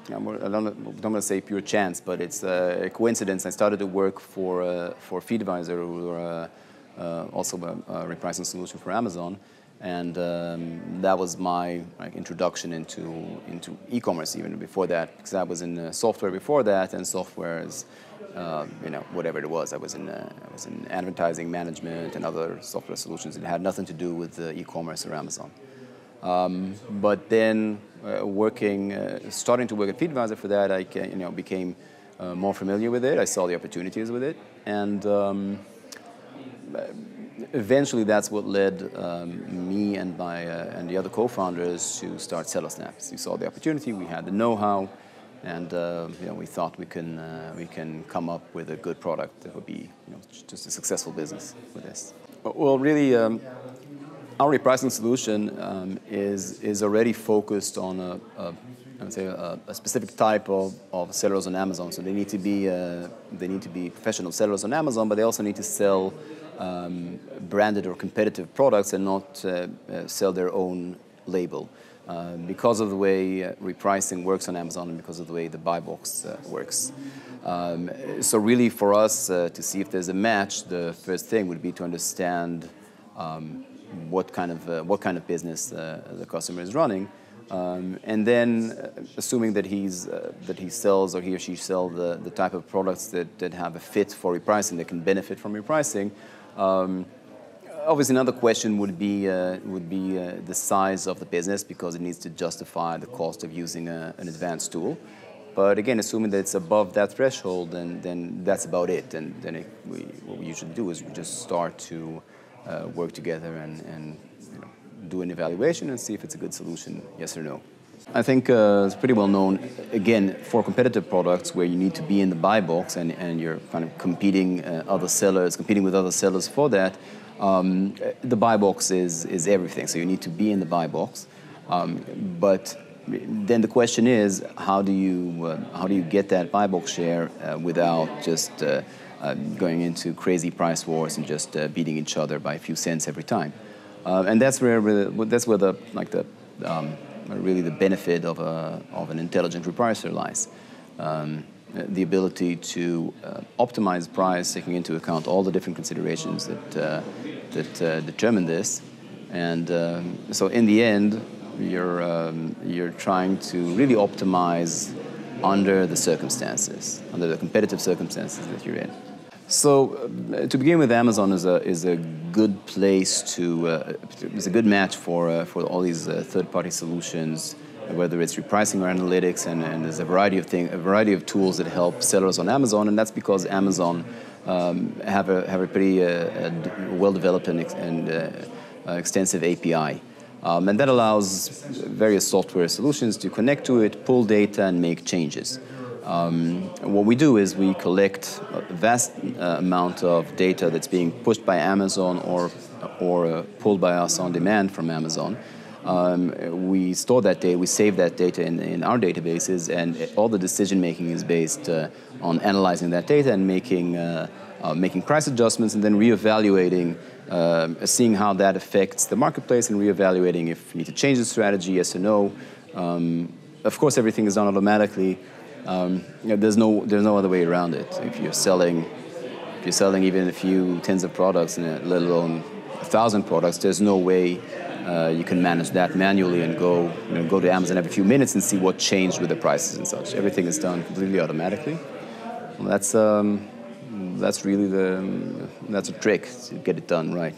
don't want to say pure chance, but it's a coincidence. I started to work for FeedAdvisor, who are also a repricing solution for Amazon, and that was my introduction into e-commerce. Even before that, because I was in software before that, and software is whatever it was. I was in advertising management and other software solutions. It had nothing to do with e-commerce or Amazon. But then starting to work at FeedAdvisor for that, I became more familiar with it. I saw the opportunities with it, and eventually that's what led me and the other co-founders to start SellerSnap. We saw the opportunity, we had the know-how, and we thought we can come up with a good product that would be just a successful business with this. Well, really. Our repricing solution is already focused on a specific type of sellers on Amazon. So they need to be professional sellers on Amazon, but they also need to sell branded or competitive products and not sell their own label. Because of the way repricing works on Amazon and because of the way the buy box works. So really for us to see if there's a match, the first thing would be to understand what kind of business the customer is running, and then assuming that he sells or he or she sells the type of products that have a fit for repricing, that can benefit from repricing. Obviously, another question would be the size of the business, because it needs to justify the cost of using an advanced tool. But again, assuming that it's above that threshold, then that's about it. And then what we usually do is we just start to work together and do an evaluation and see if it's a good solution, yes or no. I think it's pretty well known, again, for competitive products where you need to be in the buy box and you're kind of competing with other sellers for that. The buy box is everything, so you need to be in the buy box. But then the question is, how do you get that buy box share without just going into crazy price wars and just beating each other by a few cents every time? And that's where really the benefit of an intelligent repricer lies. The ability to optimize price, taking into account all the different considerations that determine this, and so in the end, you're trying to really optimize under the circumstances, under the competitive circumstances that you're in. So to begin with, Amazon is a good place is a good match for all these third-party solutions, whether it's repricing or analytics, and there's a variety of tools that help sellers on Amazon, and that's because Amazon have a pretty well-developed and extensive API. And that allows various software solutions to connect to it, pull data, and make changes. What we do is we collect a vast amount of data that's being pushed by Amazon or pulled by us on demand from Amazon. We store that data, we save that data in our databases, and all the decision making is based on analyzing that data and making price adjustments, and then reevaluating, seeing how that affects the marketplace, and reevaluating if you need to change the strategy, yes or no. Of course, everything is done automatically. There's no other way around it. If you're selling even a few tens of products, let alone 1,000 products, there's no way you can manage that manually and go to Amazon every few minutes and see what changed with the prices and such. Everything is done completely automatically. Well, that's really that's a trick to get it done right.